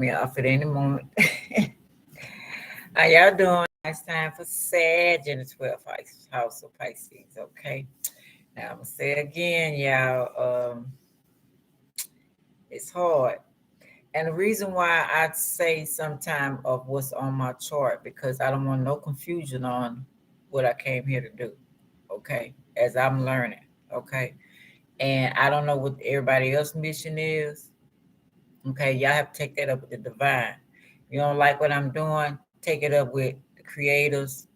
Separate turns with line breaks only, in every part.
me off at any moment. How y'all doing? It's time for Sag in the 12th house of Pisces. Okay. Now I'm gonna say it again, y'all. It's hard. And the reason why I say sometime of what's on my chart, because I don't want no confusion on what I came here to do. Okay. As I'm learning. Okay. And I don't know what everybody else's mission is. Okay, y'all have to take that up with the divine. You don't like what I'm doing, take it up with the creators,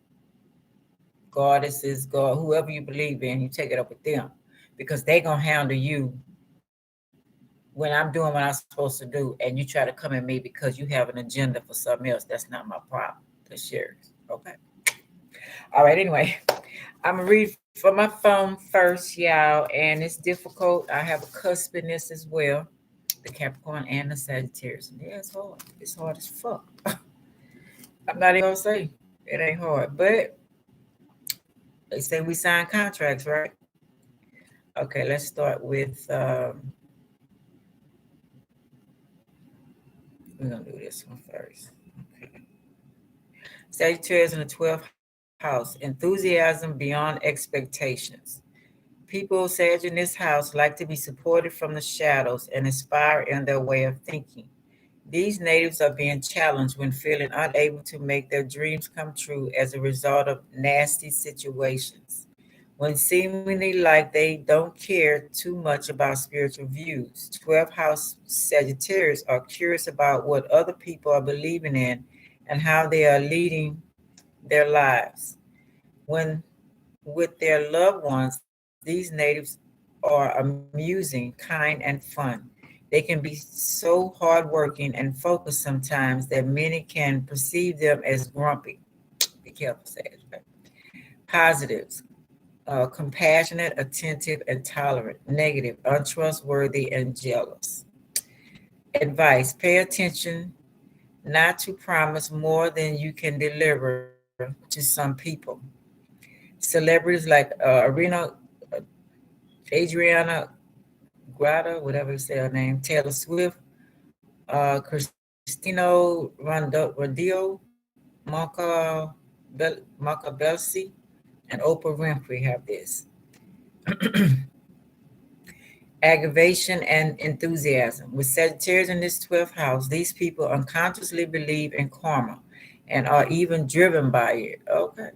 goddesses, God, whoever you believe in, you take it up with them. Because they gonna handle you when I'm doing what I'm supposed to do, and you try to come at me because you have an agenda for something else. That's not my problem. That's yours. Okay. All right, anyway. I'm gonna read from my phone first, y'all, and it's difficult. I have a cusp in this as well. The Capricorn and the Sagittarius. And yeah, it's hard. It's hard as fuck. I'm not even gonna say it ain't hard, but they say we sign contracts, right? Okay, let's start with. We're gonna do this one first. Okay. Sagittarius in the 12th house. Enthusiasm beyond expectations. People Sag in this house like to be supported from the shadows and inspired in their way of thinking. These natives are being challenged when feeling unable to make their dreams come true as a result of nasty situations. When seemingly like they don't care too much about spiritual views, 12th house Sagittarius are curious about what other people are believing in and how they are leading their lives. When with their loved ones, these natives are amusing, kind, and fun. They can be so hardworking and focused sometimes that many can perceive them as grumpy. Be careful, Sage. Right? Positives: compassionate, attentive, and tolerant. Negative: untrustworthy and jealous. Advice: pay attention not to promise more than you can deliver to some people. Celebrities like Adriana Grata, whatever you say her name, Taylor Swift, Cristino Rodillo, Marca Belsi, and Oprah Winfrey have this. Aggravation and enthusiasm. With Sagittarius in this 12th house, these people unconsciously believe in karma and are even driven by it. Okay.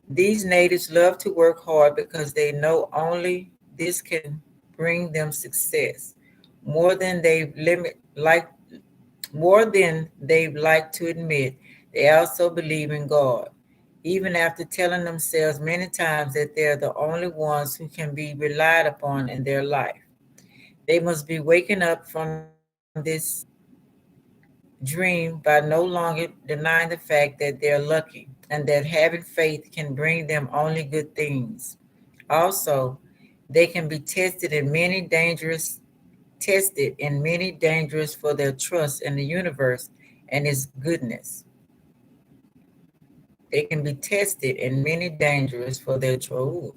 These natives love to work hard because they know only this can bring them success. More than they limit like More than they like to admit, they also believe in God, even after telling themselves many times that they're the only ones who can be relied upon in their life. They must be waking up from this dream by no longer denying the fact that they're lucky and that having faith can bring them only good things. Also, they can be tested in many dangerous for their trust in the universe and its goodness. They can be tested in many dangerous for their trust.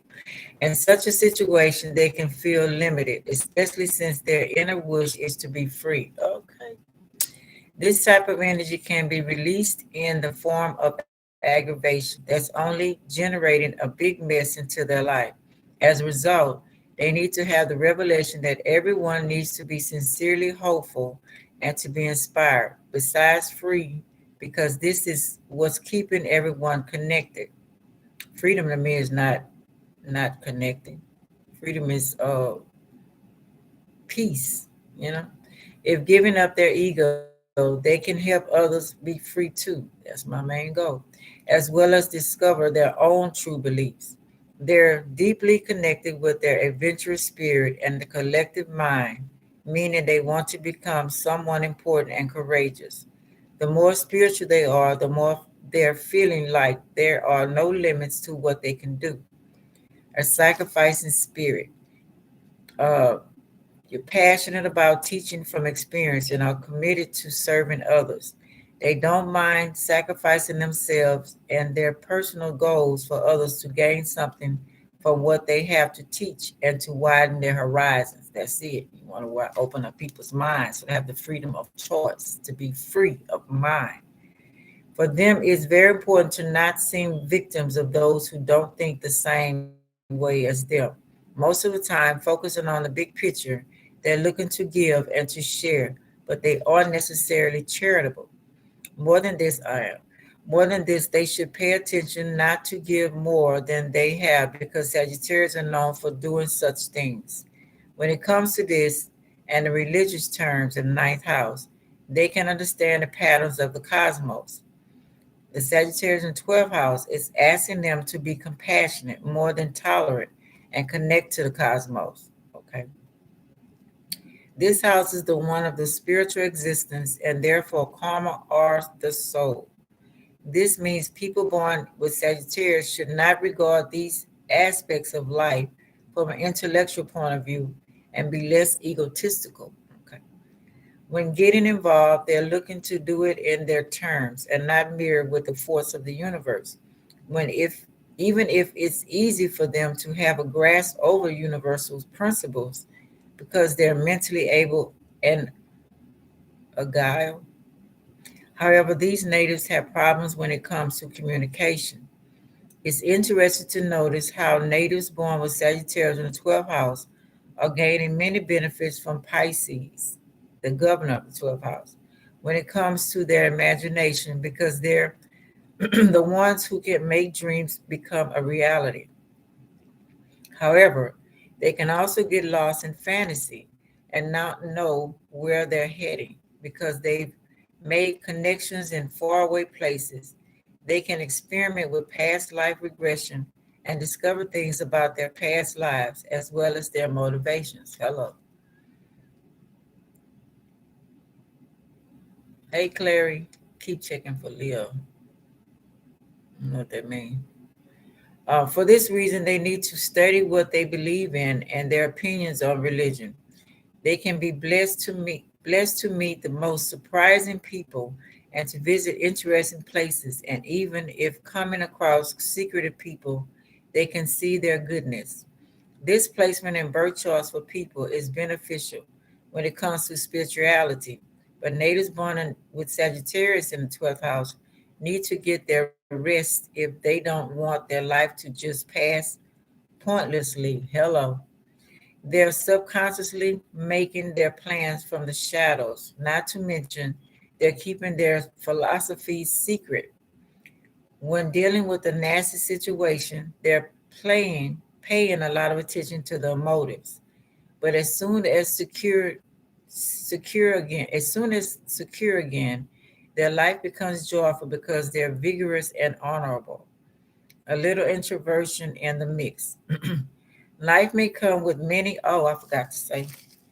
In such a situation, they can feel limited, especially since their inner wish is to be free. Okay. This type of energy can be released in the form of aggravation that's only generating a big mess into their life. As a result, they need to have the revelation that everyone needs to be sincerely hopeful and to be inspired, besides free, because this is what's keeping everyone connected. Freedom to me is not connecting. Freedom is peace, you know. If giving up their ego, they can help others be free too. That's my main goal. As well as discover their own true beliefs. They're deeply connected with their adventurous spirit and the collective mind, meaning they want to become someone important and courageous. The more spiritual they are, the more they're feeling like there are no limits to what they can do. A sacrificing spirit. Uh, You're passionate about teaching from experience and are committed to serving others. They don't mind sacrificing themselves and their personal goals for others to gain something from what they have to teach and to widen their horizons. That's it. You want to open up people's minds so they have the freedom of choice, to be free of mind. For them, it's very important to not seem victims of those who don't think the same way as them. Most of the time, focusing on the big picture, they're looking to give and to share, but they aren't necessarily charitable. More than this, I am. More than this, they should pay attention not to give more than they have because Sagittarius are known for doing such things. When it comes to this and the religious terms in the ninth house, they can understand the patterns of the cosmos. The Sagittarius in 12th house is asking them to be compassionate more than tolerant and connect to the cosmos. Okay. This house is the one of the spiritual existence and therefore karma or the soul. This means people born with Sagittarius should not regard these aspects of life from an intellectual point of view and be less egotistical. Okay. When getting involved, they're looking to do it in their terms and not mirror with the force of the universe. When if Even if it's easy for them to have a grasp over universal principles because they're mentally able and agile. However, these natives have problems when it comes to communication. It's interesting to notice how natives born with Sagittarius in the 12th house are gaining many benefits from Pisces, the governor of the 12th house, when it comes to their imagination because they're the ones who can make dreams become a reality. However, they can also get lost in fantasy and not know where they're heading because they've made connections in faraway places. They can experiment with past life regression and discover things about their past lives as well as their motivations. Hello. Hey, Clary. Keep checking for Leo. I don't know what that means. For this reason, they need to study what they believe in and their opinions on religion. They can be blessed to meet the most surprising people and to visit interesting places. And even if coming across secretive people, they can see their goodness. This placement in birth charts for people is beneficial when it comes to spirituality. But natives born with Sagittarius in the 12th house need to get their rest if they don't want their life to just pass pointlessly. Hello. They're subconsciously making their plans from the shadows, not to mention they're keeping their philosophies secret. When dealing with a nasty situation, they're paying a lot of attention to the motives. But as soon as secure again, their life becomes joyful because they're vigorous and honorable. A little introversion in the mix. Life may come with many, oh, I forgot to say,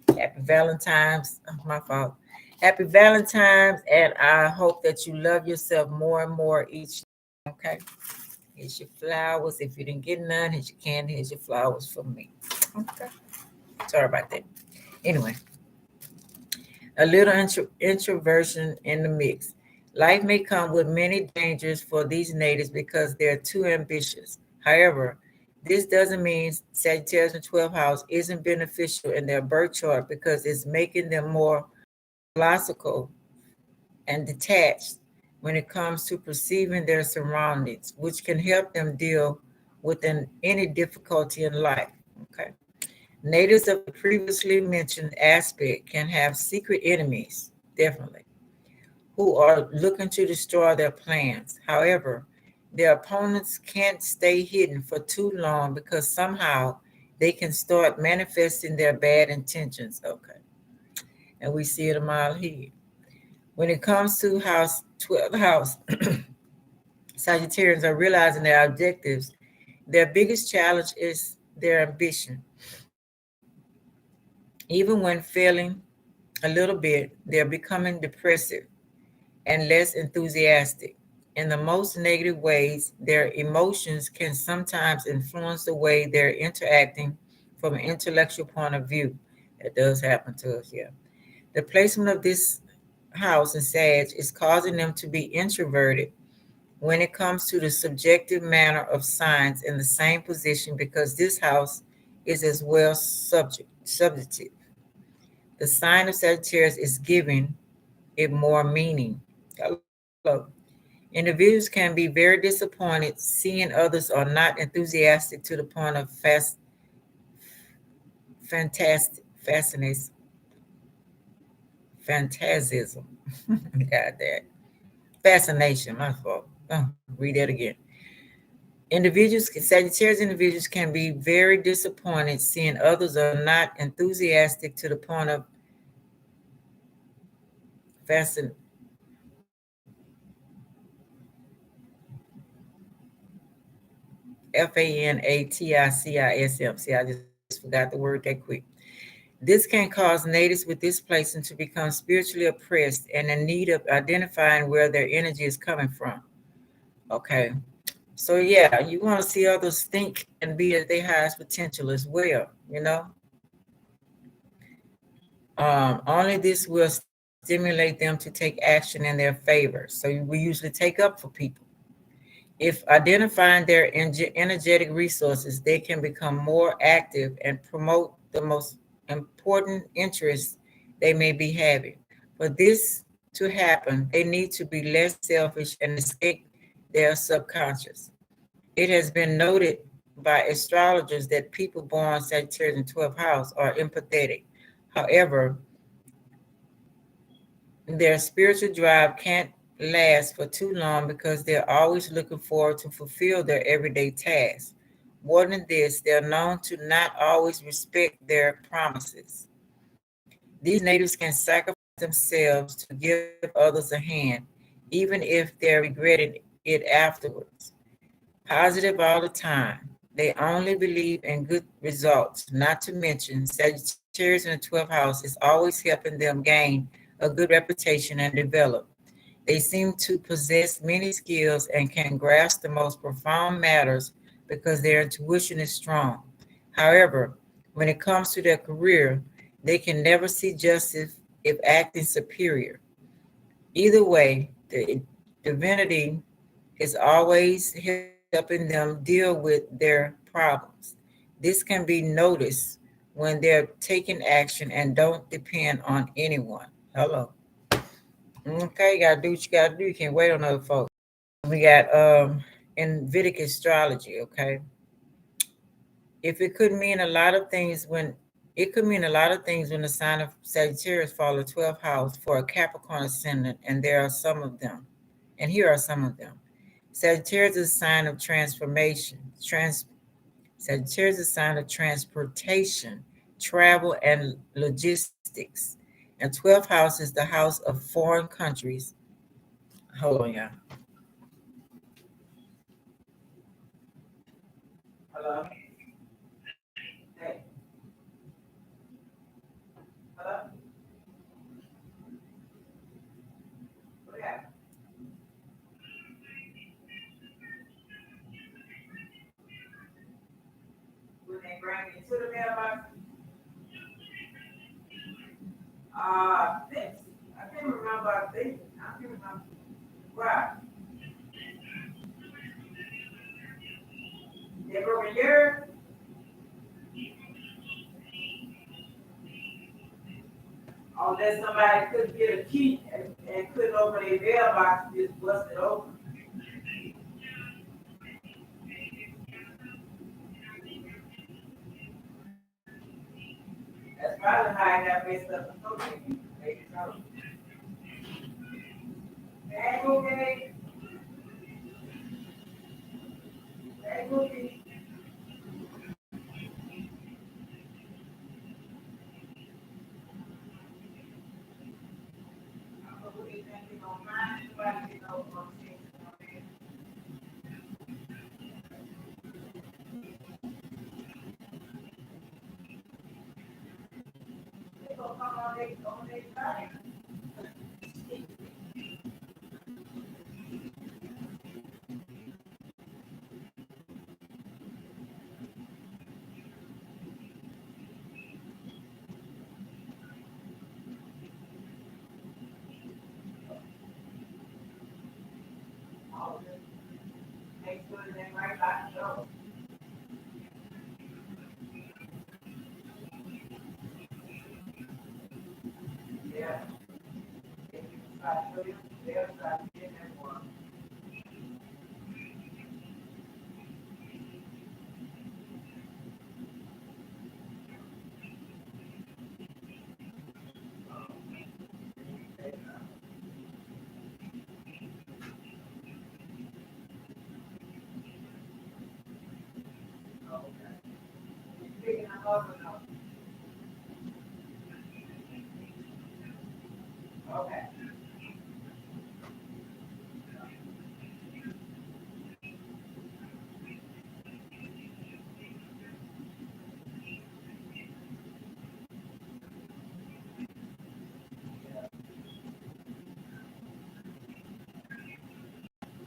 happy Valentine's. Oh, my fault. Happy Valentine's, and I hope that you love yourself more and more each day. Okay. Here's your flowers. If you didn't get none, here's your candy. Here's your flowers from me. Okay. Sorry about that. Anyway, a little introversion in the mix. Life may come with many dangers for these natives because they're too ambitious. However, this doesn't mean Sagittarius in 12th house isn't beneficial in their birth chart because it's making them more philosophical and detached when it comes to perceiving their surroundings, which can help them deal with any difficulty in life. Okay. Natives of the previously mentioned aspect can have secret enemies, definitely, who are looking to destroy their plans. However, their opponents can't stay hidden for too long because somehow they can start manifesting their bad intentions. Okay. And we see it a mile ahead. When it comes to house 12 house, Sagittarians are realizing their objectives. Their biggest challenge is their ambition. Even when failing a little bit, they're becoming depressive and less enthusiastic. In the most negative ways, their emotions can sometimes influence the way they're interacting from an intellectual point of view. That does happen to us, yeah. The placement of this house in Sag is causing them to be introverted when it comes to the subjective manner of signs in the same position because this house is as well subjective. The sign of Sagittarius is giving it more meaning. Hello. Individuals can be very disappointed seeing others are not enthusiastic to the point of fantastic, phantasism. Got that. Fascination, my fault. Read that again. Sagittarius individuals can be very disappointed seeing others are not enthusiastic to the point of fascin, Fanaticim. See, I just forgot the word that quick. This can cause natives with this placement to become spiritually oppressed and in need of identifying where their energy is coming from. Okay. So yeah, you want to see others think and be at their highest potential as well, you know. Only this will stimulate them to take action in their favor. So we usually take up for people. If identifying their energetic resources, they can become more active and promote the most important interests they may be having. For this to happen, they need to be less selfish and escape their subconscious. It has been noted by astrologers that people born Sagittarius in 12th house are empathetic. However, their spiritual drive can't last for too long because they're always looking forward to fulfill their everyday tasks. More than this, they're known to not always respect their promises. These natives can sacrifice themselves to give others a hand, even if they're regretting it afterwards. Positive all the time. They only believe in good results, not to mention Sagittarius in the 12th house is always helping them gain a good reputation and develop. They seem to possess many skills and can grasp the most profound matters because their intuition is strong. However, when it comes to their career, they can never see justice if acting superior. Either way, the divinity is always helping them deal with their problems. This can be noticed when they're taking action and don't depend on anyone. Hello. Okay, you gotta do what you gotta do. You can't wait on other folks. We got in Vedic astrology, okay. If it could mean a lot of things when it could mean a lot of things when the sign of Sagittarius fall the 12th house for a Capricorn ascendant, and there are some of them. And here are some of them. Sagittarius is a sign of transformation. Sagittarius is a sign of transportation, travel, and logistics. And 12th house is the house of foreign countries. Hold on, y'all. Hello? Hey, hello? What happened? When they bring me to the mailbox? This. I can't remember. I think. I can't remember. Right. They broke a year. Unless somebody couldn't get a key and couldn't open their mailbox, just bust it open. That's probably how I got messed up. Okay. Maybe so. Hey, okay. Hey, okay. I don't know what you think you're gonna find. Somebody get over on things. They gonna come on their side. All of it. Make sure they right by the door.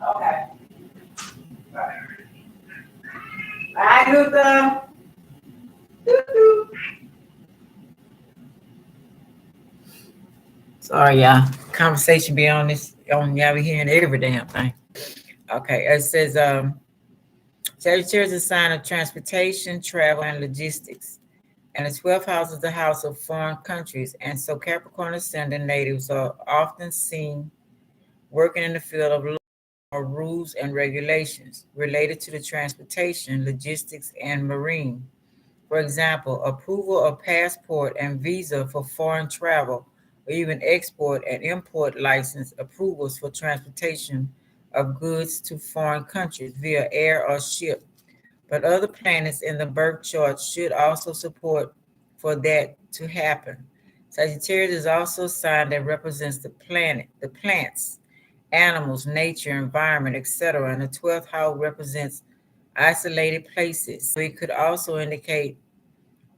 Okay. Bye, Luther. Sorry, y'all. Conversation be on this on y'all be hearing every damn thing. Okay, it says Sagittarius is a sign of transportation, travel, and logistics. And the 12th house is the house of foreign countries. And so Capricorn ascendant natives are often seen working in the field of law or rules and regulations related to the transportation, logistics, and marine. For example, approval of passport and visa for foreign travel, or even export and import license approvals for transportation of goods to foreign countries via air or ship. But other planets in the birth chart should also support for that to happen. Sagittarius is also a sign that represents the planet, the plants, animals, nature, environment, etc. And the 12th house represents isolated places. So it could also indicate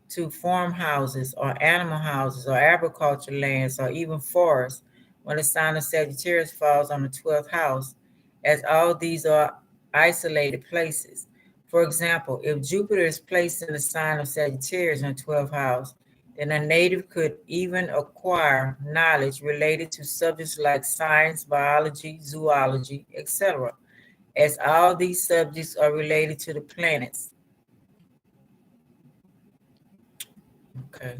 to farmhouses or animal houses or agriculture lands or even forests when the sign of Sagittarius falls on the 12th house, as all these are isolated places. For example, if Jupiter is placed in the sign of Sagittarius in the 12th house, then a native could even acquire knowledge related to subjects like science, biology, zoology, etc., as all these subjects are related to the planets. Okay.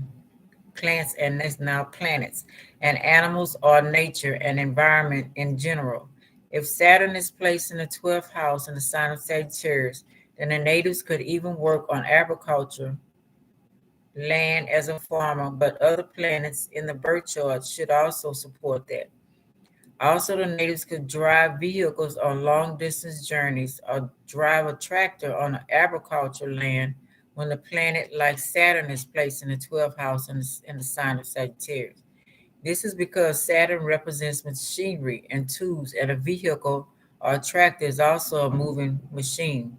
Plants, and that's now planets, and animals or nature and environment in general. If Saturn is placed in the 12th house in the sign of Sagittarius, then the natives could even work on agriculture, land as a farmer, but other planets in the birth chart should also support that. Also, the natives could drive vehicles on long distance journeys or drive a tractor on agricultural land when the planet like Saturn is placed in the 12th house in the sign of Sagittarius. This is because Saturn represents machinery and tools, and a vehicle or a tractor is also a moving machine.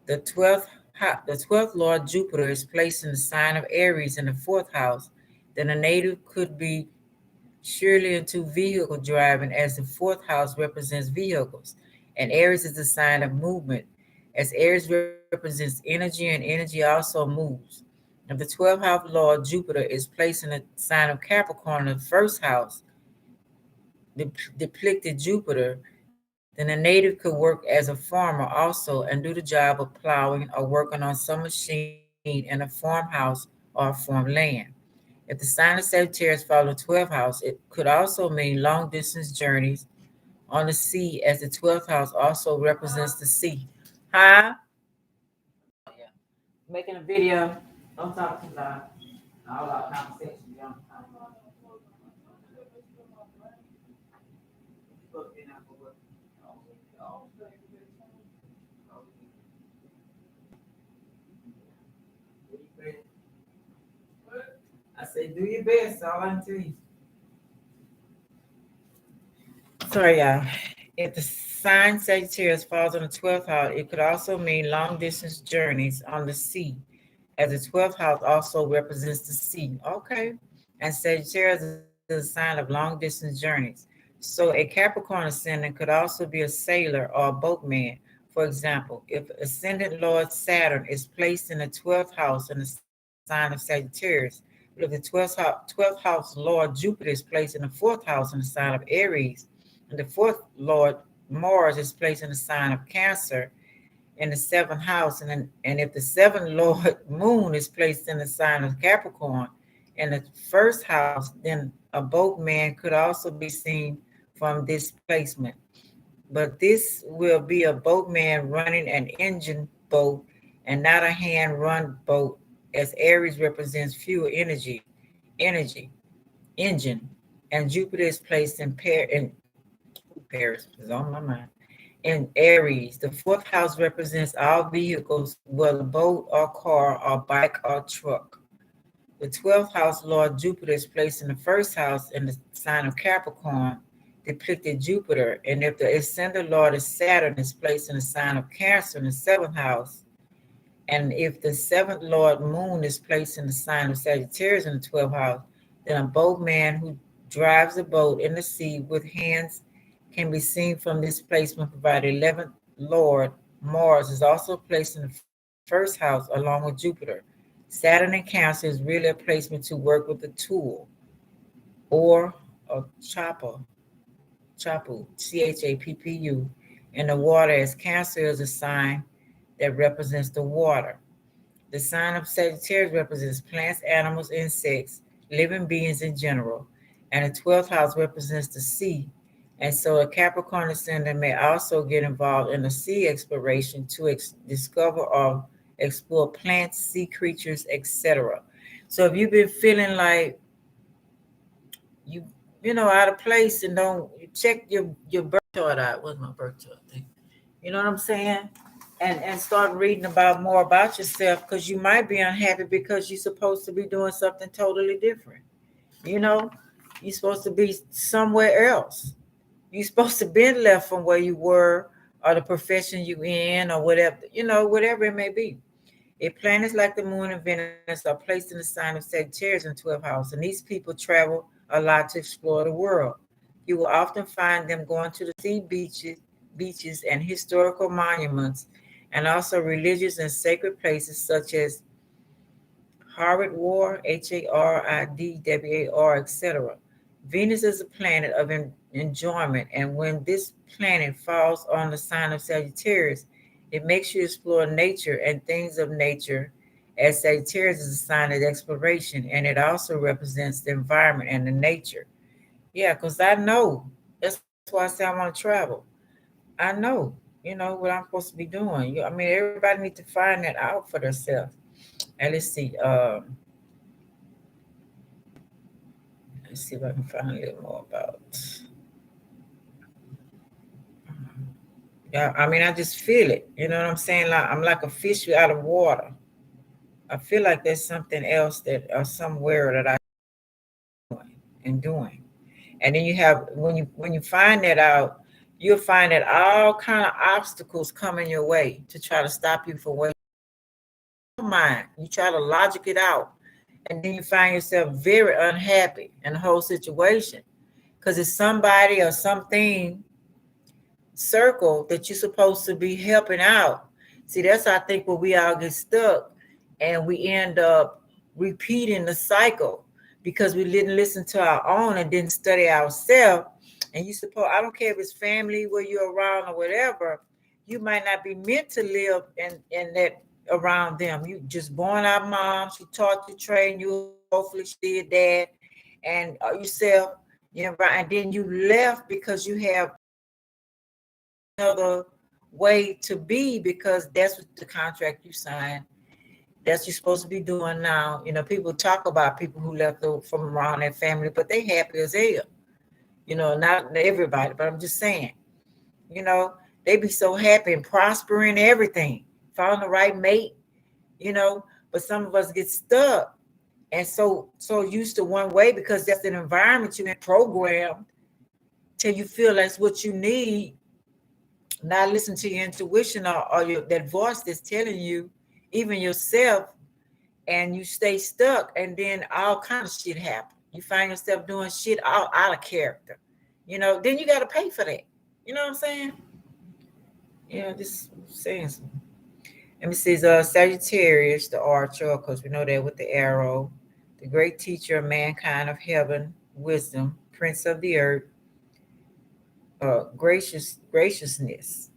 The 12th Lord Jupiter is placed in the sign of Aries in the fourth house. Then a native could be surely into vehicle driving, as the fourth house represents vehicles, and Aries is the sign of movement, as Aries represents energy, and energy also moves. If the 12th house Lord Jupiter is placed in the sign of Capricorn in the first house, depicted Jupiter, then a native could work as a farmer also and do the job of plowing or working on some machine in a farmhouse or farmland. If the sign of Sagittarius follows the 12th house, it could also mean long distance journeys on the sea, as the 12th house also represents the sea. Huh? Yeah. Making a video. Don't talk too loud. All our conversation. Young. I say, do your best. All I tell you. Sorry, y'all. If the sign Sagittarius falls on the 12th house, it could also mean long distance journeys on the sea, as the 12th house also represents the sea. Okay. And Sagittarius is a sign of long distance journeys. So a Capricorn ascendant could also be a sailor or a boatman. For example, if ascendant Lord Saturn is placed in the 12th house in the sign of Sagittarius, but if the 12th house Lord Jupiter is placed in the fourth house in the sign of Aries, and the fourth Lord Mars is placed in the sign of Cancer in the seventh house, and if the seventh Lord Moon is placed in the sign of Capricorn in the first house, then a boatman could also be seen from this placement. But this will be a boatman running an engine boat and not a hand-run boat, as Aries represents fuel energy, engine, and Jupiter is placed in Paris is on my mind. In Aries, the fourth house represents all vehicles, whether boat or car or bike or truck. The 12th house Lord Jupiter is placed in the first house in the sign of Capricorn, depicted Jupiter. And if the ascendant Lord is Saturn, is placed in the sign of Cancer in the seventh house. And if the seventh Lord Moon is placed in the sign of Sagittarius in the 12th house, then a boatman who drives a boat in the sea with hands can be seen from this placement, provided 11th Lord Mars is also placed in the first house along with Jupiter. Saturn in Cancer is really a placement to work with a tool or a chappu, chappu, in the water, as Cancer is a sign that represents the water. The sign of Sagittarius represents plants, animals, insects, living beings in general, and the 12th house represents the sea. And so a Capricorn ascendant may also get involved in the sea exploration to discover or explore plants, sea creatures, etc. So if you've been feeling like you out of place and don't check your birth chart out. What's my birth chart thing? You know what I'm saying? And start reading about more about yourself, because you might be unhappy because you're supposed to be doing something totally different. You know, you're supposed to be somewhere else. You're supposed to be left from where you were, or the profession you in, or whatever, whatever it may be. If planets like the moon and Venus are placed in the sign of Sagittarius in 12th house, and these people travel a lot to explore the world, you will often find them going to the sea beaches and historical monuments, and also religious and sacred places such as Harvard War, Haridwar, etc. Venus is a planet of enjoyment, and when this planet falls on the sign of Sagittarius, it makes you explore nature and things of nature, as Sagittarius is a sign of exploration, and it also represents the environment and the nature. Yeah, because I know. That's why I say I want to travel. I know what I'm supposed to be doing. I mean, everybody needs to find that out for themselves. And let's see if I can find a little more about. Yeah, I mean, I just feel it. You know what I'm saying? Like I'm like a fish out of water. I feel like there's something else that or somewhere that I'm doing. And then you have when you find that out, you'll find that all kind of obstacles come in your way to try to stop you from where mind. You try to logic it out, and then you find yourself very unhappy in the whole situation, because it's somebody or something circle that you're supposed to be helping out. See, that's I think where we all get stuck, and we end up repeating the cycle because we didn't listen to our own and didn't study ourselves. And you suppose, I don't care if it's family where you're around or whatever, you might not be meant to live in that around them. You just born out mom, she taught you, trained you, hopefully she did that, and yourself, and then you left because you have another way to be, because that's what the contract you signed. That's what you're supposed to be doing now. People talk about people who left from around their family, but they happy as hell. Not everybody, but I'm just saying, you know, they be so happy and prospering everything, found the right mate, you know, but some of us get stuck and so used to one way because that's an environment you've been programmed till you feel that's what you need, not listen to your intuition or that voice that's telling you, even yourself, and you stay stuck, and then all kind of shit happen. You find yourself doing shit all out of character, then you got to pay for that. You know what I'm saying? Just saying something. Let me see, Sagittarius, the archer, because we know that with the arrow, the great teacher of mankind of heaven, wisdom, prince of the earth, graciousness.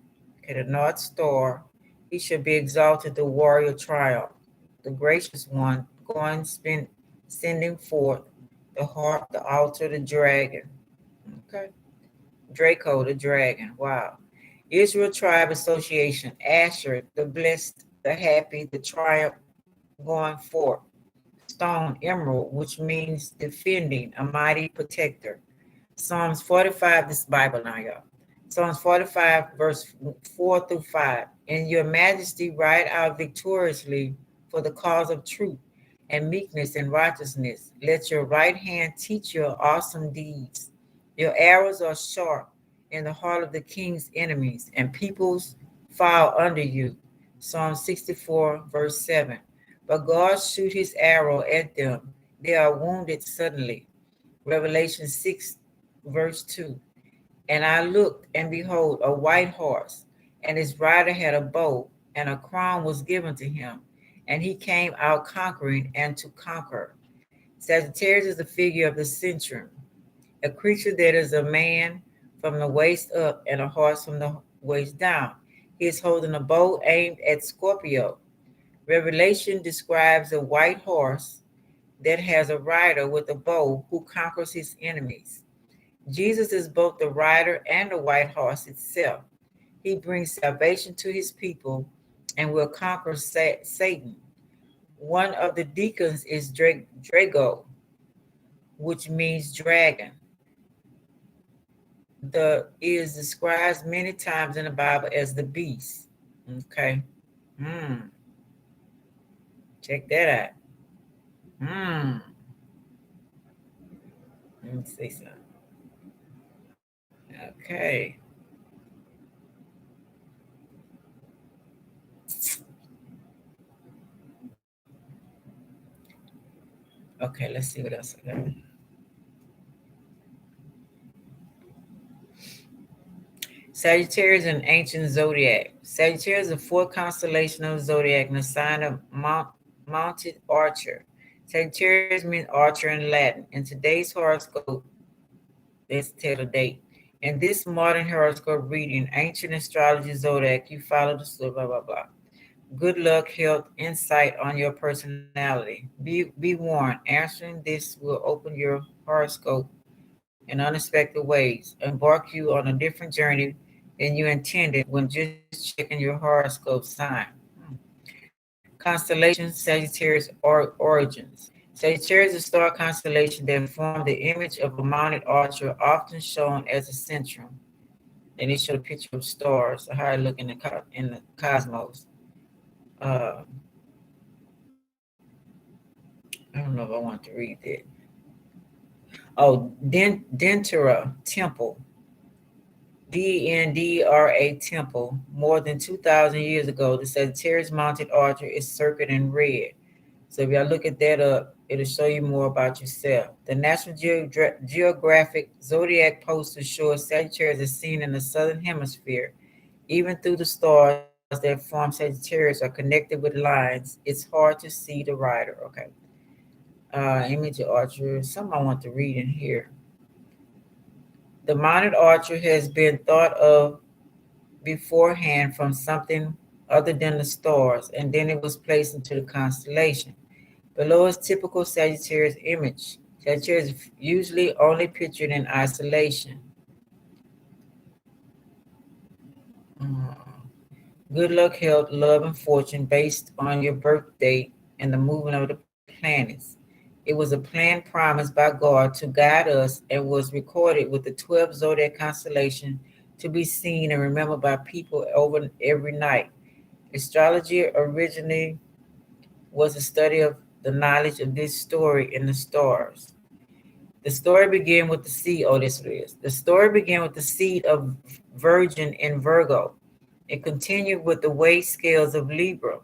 Okay, the North Star. He should be exalted, the warrior triumph, the gracious one, sending forth the harp, the altar, the dragon. Okay. Draco, the dragon. Wow. Israel Tribe Association, Asher, the blessed, the happy, the triumph going forth. Stone, emerald, which means defending, a mighty protector. Psalms 45, this Bible now, y'all. Psalms 45, verse 4 through 5. In your majesty, ride out victoriously for the cause of truth and meekness and righteousness. Let your right hand teach your awesome deeds. Your arrows are sharp in the heart of the king's enemies, and peoples fall under you. Psalm 64, verse 7. But God shoot his arrow at them. They are wounded suddenly. Revelation 6, verse 2. And I looked, and behold, a white horse, and his rider had a bow, and a crown was given to him. And he came out conquering and to conquer. Sagittarius is the figure of the centurion, a creature that is a man from the waist up and a horse from the waist down. He is holding a bow aimed at Scorpio. Revelation describes a white horse that has a rider with a bow who conquers his enemies. Jesus is both the rider and the white horse itself. He brings salvation to his people and will conquer Satan. One of the deacons is Drago, which means dragon. The is described many times in the Bible as the beast. Okay. Hmm. Check that out. Hmm. Let me see something. Okay. Okay, let's see what else I got. Sagittarius an ancient zodiac. Sagittarius is a fourth constellation of zodiac and a sign of mounted archer. Sagittarius means archer in Latin. In today's horoscope, let's tell the date. In this modern horoscope reading, ancient astrology zodiac, you follow the story, blah, blah, blah. Good luck, health, insight on your personality. Be warned, answering this will open your horoscope in unexpected ways, embark you on a different journey than you intended when just checking your horoscope sign. Constellation Sagittarius origins. Sagittarius is a star constellation that formed the image of a mounted archer, often shown as a centrum. And they showed a picture of stars, how it look in the cosmos. Uh, I don't know if I want to read that. Oh, Dendra Temple, Dendra Temple. More than 2,000 years ago, the Sagittarius mounted archer is circled in red. So if y'all look at that up, it'll show you more about yourself. The National Geographic Zodiac poster shows Sagittarius is seen in the southern hemisphere. Even through the stars that form Sagittarius are connected with lines, it's hard to see the rider. Okay. Image of archer. Something I want to read in here. The mounted archer has been thought of beforehand from something other than the stars, and then it was placed into the constellation. Below is typical Sagittarius image. Sagittarius is usually only pictured in isolation. Uh, Good luck, health, love, and fortune based on your birth date and the movement of the planets. It was a plan promised by God to guide us and was recorded with the 12 zodiac constellation to be seen and remembered by people over every night. Astrology originally was a study of the knowledge of this story in the stars. The story began with the seed. Oh, this is. The story began with the seed of Virgin in Virgo. It continued with the weight scales of Libra,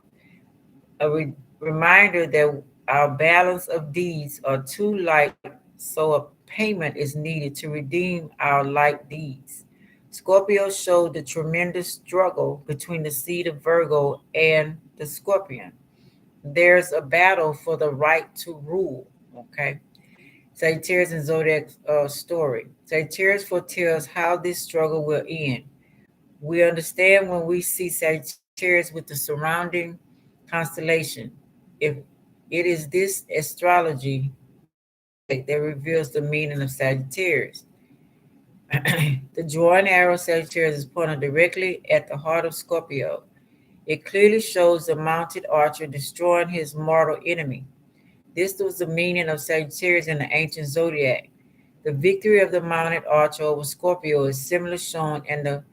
a reminder that our balance of deeds are too light, so a payment is needed to redeem our light deeds. Scorpio showed the tremendous struggle between the seed of Virgo and the scorpion. There's a battle for the right to rule. Okay. Sagittarius and Zodiac story. Sagittarius foretells how this struggle will end. We understand when we see Sagittarius with the surrounding constellation. If it is this astrology zodiac that reveals the meaning of Sagittarius. The drawing arrow Sagittarius is pointed directly at the heart of Scorpio. It clearly shows the mounted archer destroying his mortal enemy. This was the meaning of Sagittarius in the ancient zodiac. The victory of the mounted archer over Scorpio is similar shown in the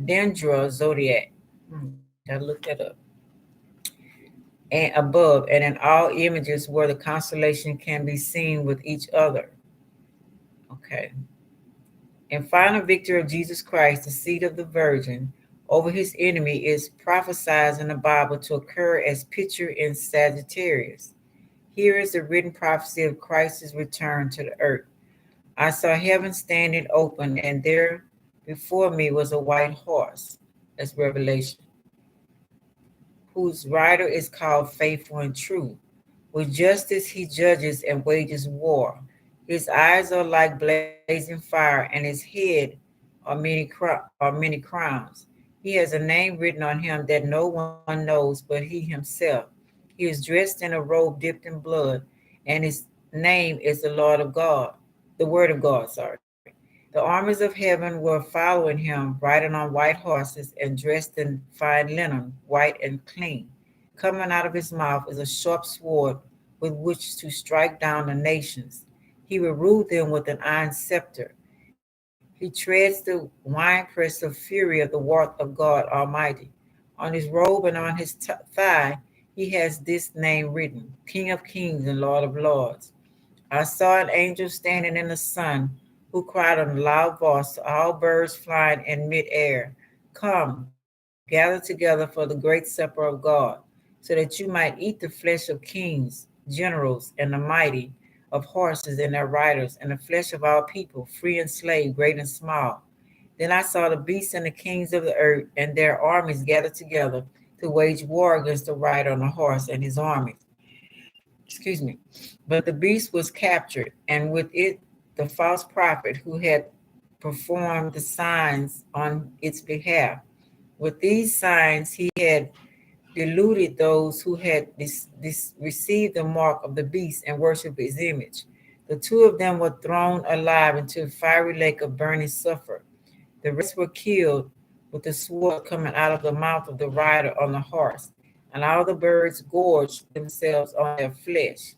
Dendra zodiac. Gotta look that up. And above, and in all images where the constellation can be seen with each other. Okay. And final victory of Jesus Christ, the seed of the Virgin, over his enemy is prophesied in the Bible to occur as pictured in Sagittarius. Here is the written prophecy of Christ's return to the earth. I saw heaven standing open, and there before me was a white horse. That's Revelation, whose rider is called Faithful and True. With justice he judges and wages war. His eyes are like blazing fire, and his head are many crowns. He has a name written on him that no one knows but he himself. He is dressed in a robe dipped in blood, and his name is the Lord of God, the Word of God, sorry. The armies of heaven were following him, riding on white horses and dressed in fine linen, white and clean. Coming out of his mouth is a sharp sword with which to strike down the nations. He will rule them with an iron scepter. He treads the winepress of fury of the wrath of God Almighty. On his robe and on his thigh, he has this name written, King of Kings and Lord of Lords. I saw an angel standing in the sun who cried in a loud voice to all birds flying in midair, come, gather together for the great supper of God, so that you might eat the flesh of kings, generals, and the mighty, of horses and their riders, and the flesh of all people, free and slave, great and small. Then I saw the beasts and the kings of the earth and their armies gathered together to wage war against the rider on the horse and his armies. Excuse me. But the beast was captured, and with it the false prophet who had performed the signs on its behalf. With these signs, he had deluded those who had received the mark of the beast and worshiped his image. The two of them were thrown alive into a fiery lake of burning sulfur. The rest were killed with the sword coming out of the mouth of the rider on the horse, and all the birds gorged themselves on their flesh.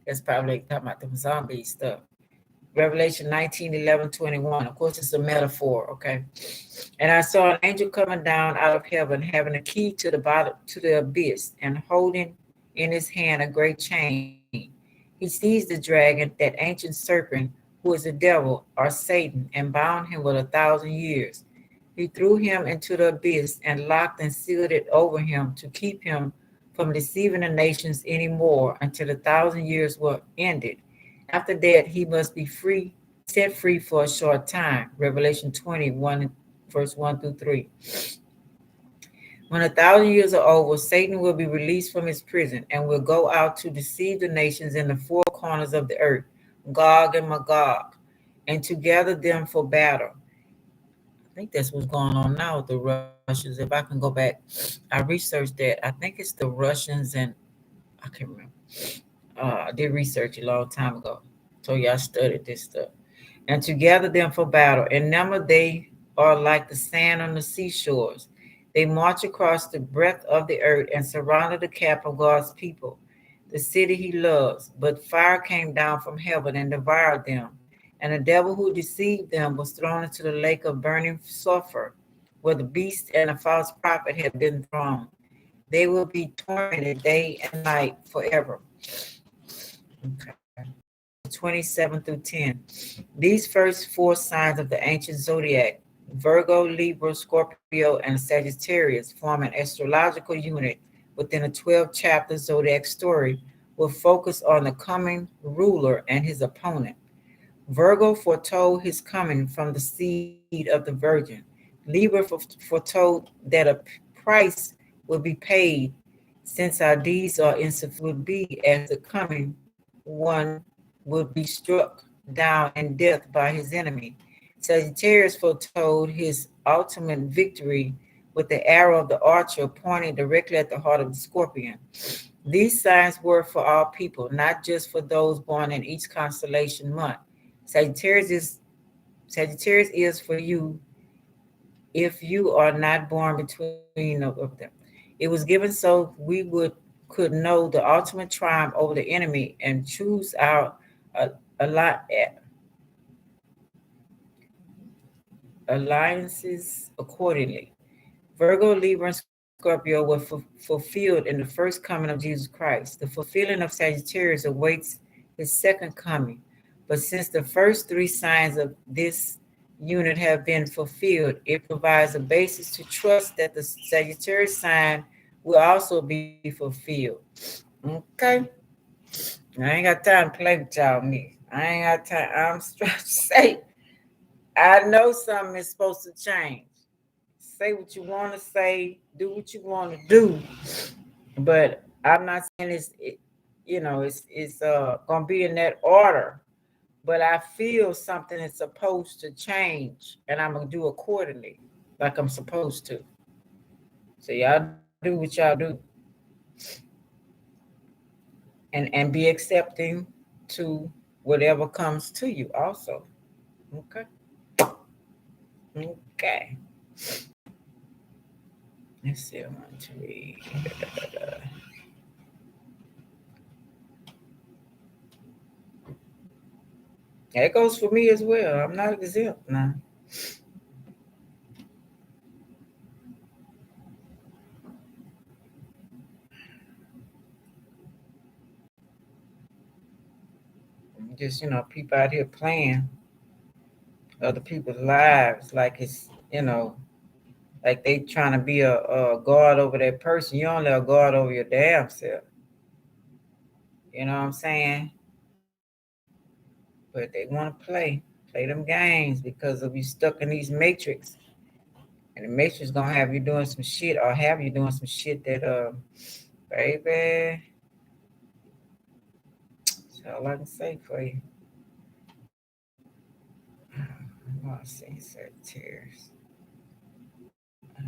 That's probably talking about the zombie stuff. Revelation 19:11-21. Of course, it's a metaphor, okay? And I saw an angel coming down out of heaven, having a key to the bottom to the abyss, and holding in his hand a great chain. He seized the dragon, that ancient serpent, who is the devil or Satan, and bound him with 1,000 years. He threw him into the abyss and locked and sealed it over him to keep him from deceiving the nations any more until the 1,000 years were ended. After that, he must be set free for a short time. Revelation 21, verse 1 through 3. When 1,000 years are over, Satan will be released from his prison and will go out to deceive the nations in the four corners of the earth, Gog and Magog, and to gather them for battle. I think that's what's going on now with the Russians. If I can go back, I researched that. I think it's the Russians and I can't remember. I did research a long time ago. So yeah, I studied this stuff. And to gather them for battle. In number, they are like the sand on the seashores. They march across the breadth of the earth and surrounded the camp of God's people, the city he loves. But fire came down from heaven and devoured them. And the devil who deceived them was thrown into the lake of burning sulfur, where the beast and the false prophet had been thrown. They will be tormented day and night forever. Okay. 27-10. These first four signs of the ancient zodiac, Virgo, Libra, Scorpio, and Sagittarius, form an astrological unit within a 12-chapter zodiac story, will focus on the coming ruler and his opponent. Virgo foretold his coming from the seed of the virgin. Libra foretold that a price will be paid since our deeds are insufficient, would be as the coming one would be struck down in death by his enemy. Sagittarius foretold his ultimate victory with the arrow of the archer pointing directly at the heart of the scorpion. These signs were for all people, not just for those born in each constellation month. Sagittarius is Sagittarius is for you if you are not born between of them. It was given so we could know the ultimate triumph over the enemy and choose our uh, alli- alliances accordingly. Virgo, Libra, and Scorpio were fulfilled in the first coming of Jesus Christ. The fulfilling of Sagittarius awaits his second coming. But since the first three signs of this unit have been fulfilled, it provides a basis to trust that the Sagittarius sign will also be fulfilled. Okay? I ain't got time to play with y'all, me. I ain't got time. I'm trying to say, I know something is supposed to change. Say what you want to say, do what you want to do, but I'm not saying it's gonna be in that order. But I feel something is supposed to change, and I'm gonna do accordingly, like I'm supposed to. So y'all do what y'all do, and be accepting to whatever comes to you. Also, okay, okay. Let's see. I want to read. That goes for me as well. I'm not exempt now. Just people out here playing other people's lives like it's like they trying to be a guard over that person. You only a guard over your damn self. You know what I'm saying? But they want to play them games because of you stuck in these matrix, and the matrix gonna have you doing some shit or have you doing some shit that baby. That's all I can say for you. I'm gonna see Sagittarius.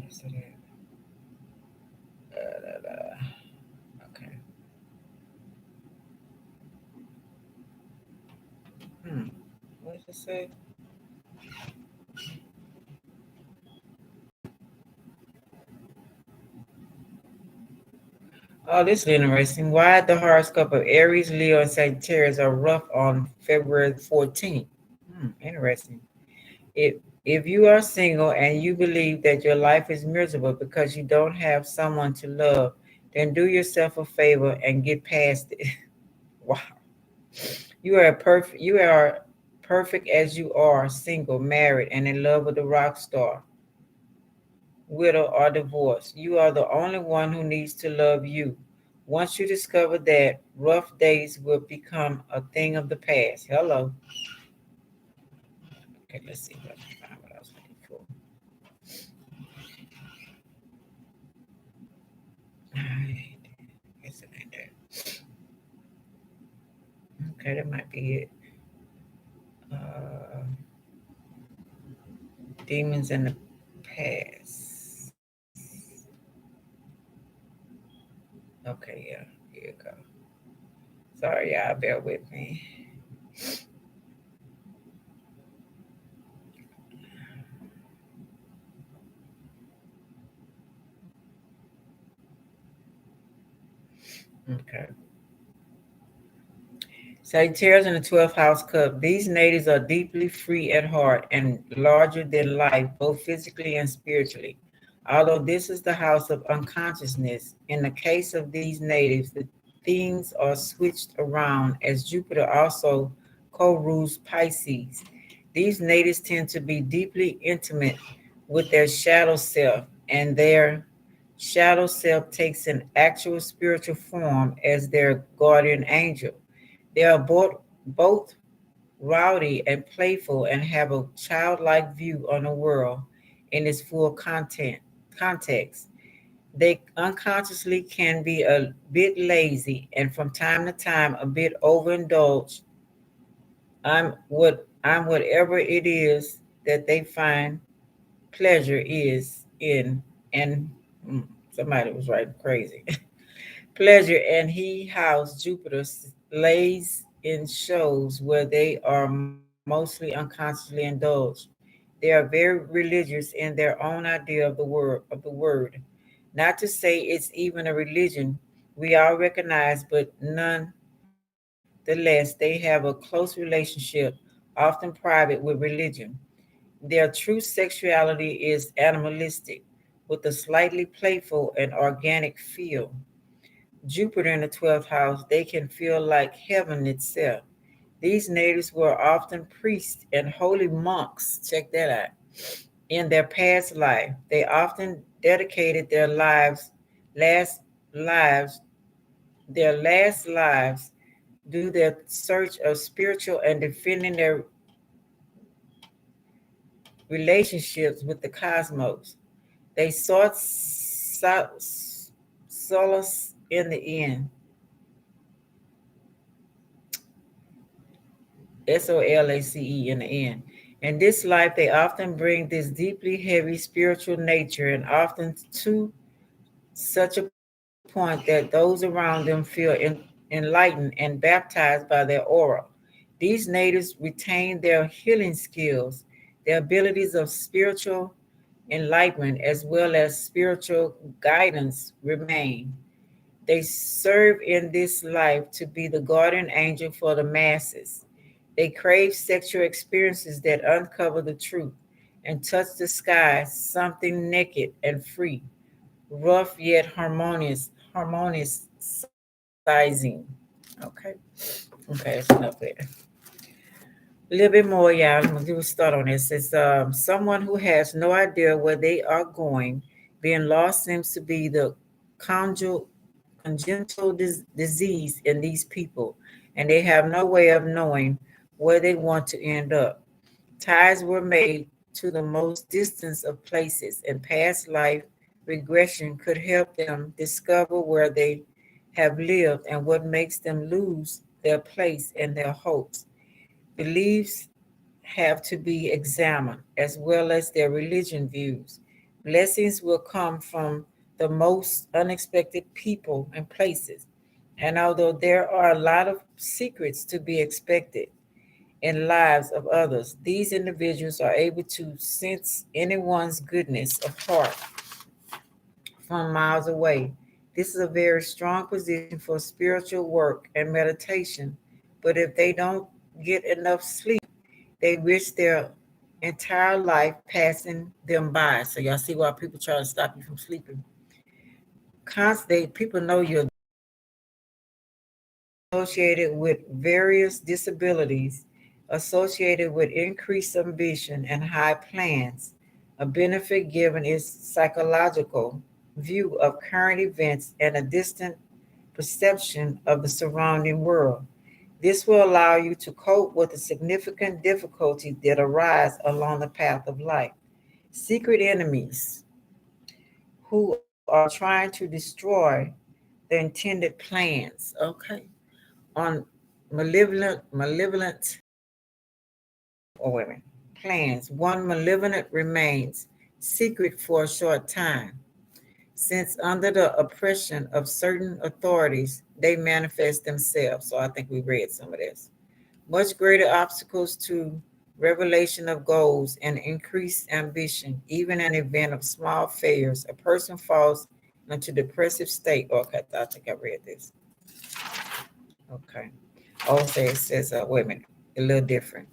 So okay. Hmm. What did it say? Oh, this is interesting. Why the horoscope of Aries, Leo, and Sagittarius are rough on February 14th? Interesting. If you are single and you believe that your life is miserable because you don't have someone to love, then do yourself a favor and get past it. Wow. You are perfect as you are, single, married, and in love with a rock star, widow, or divorced. You are the only one who needs to love you. Once you discover that, rough days will become a thing of the past. Hello. Okay, let's see if I can find what I was looking for. All right. Guess it ain't there. Okay, that might be it. Uh, Demons in the past. Okay, yeah, here you go. Sorry, y'all, bear with me. Okay. Sagittarius in the 12th house cup. These natives are deeply free at heart and larger than life, both physically and spiritually. Although this is the house of unconsciousness, in the case of these natives, the things are switched around as Jupiter also co rules Pisces. These natives tend to be deeply intimate with their shadow self, and their shadow self takes an actual spiritual form as their guardian angel. They are both rowdy and playful and have a childlike view on the world in its full context. They unconsciously can be a bit lazy and from time to time a bit overindulged. I'm whatever it is that they find pleasure is in, and somebody was writing crazy. Pleasure, and he house Jupiter lays in shows where they are most mostly unconsciously indulge. They are very religious in their own idea of the word. Not to say it's even a religion we all recognize, but nonetheless, they have a close relationship, often private, with religion. Their true sexuality is animalistic, with a slightly playful and organic feel. Jupiter in the 12th house, they can feel like heaven itself. These natives were often priests and holy monks. Check that out. In their past life, they often dedicated last lives, their last lives, do their search of spiritual and defending their relationships with the cosmos. They sought solace in the end. Solace in the end. In this life, they often bring this deeply heavy spiritual nature and often to such a point that those around them feel enlightened and baptized by their aura. These natives retain their healing skills, their abilities of spiritual enlightenment, as well as spiritual guidance remain. They serve in this life to be the guardian angel for the masses. They crave sexual experiences that uncover the truth and touch the sky, something naked and free, rough yet harmonious sizing. Okay. Okay, that's enough there. A little bit more, y'all. I'm gonna do a start on this. It's someone who has no idea where they are going. Being lost seems to be the conjunct congenital disease in these people, and they have no way of knowing where they want to end up. Ties were made to the most distant of places, and past life regression could help them discover where they have lived and what makes them lose their place and their hopes. Beliefs have to be examined, as well as their religion views. Blessings will come from the most unexpected people and places. And although there are a lot of secrets to be expected in lives of others, these individuals are able to sense anyone's goodness of heart from miles away. This is a very strong position for spiritual work and meditation. But if they don't get enough sleep, they risk their entire life passing them by. So y'all see why people try to stop you from sleeping. Constantly, people know you're associated with various disabilities, associated with increased ambition and high plans. A benefit given is psychological view of current events and a distant perception of the surrounding world. This will allow you to cope with the significant difficulties that arise along the path of life. Secret enemies who are trying to destroy the intended plans. Okay. On malevolent, or wait a minute, plans. One malevolent remains secret for a short time, since under the oppression of certain authorities, they manifest themselves. So I think we read some of this. Much greater obstacles to revelation of goals and increased ambition, even an event of small failures. A person falls into depressive state. Okay, I think I read this. Okay. Also, it says, wait a minute, a little different,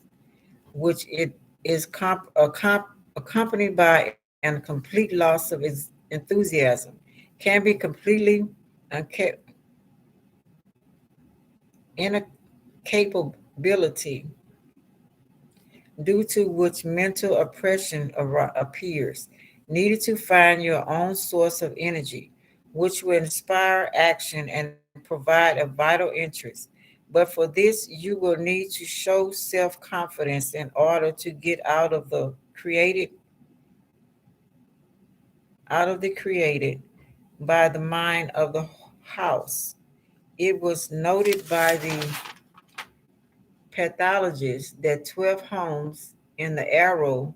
which it is accompanied by a complete loss of its enthusiasm, can be completely unca- incapability, due to which mental oppression appears, needed to find your own source of energy, which will inspire action and provide a vital interest. But for this, you will need to show self confidence in order to get out of the created by the mind of the house. It was noted by the pathologist that 12 homes in the arrow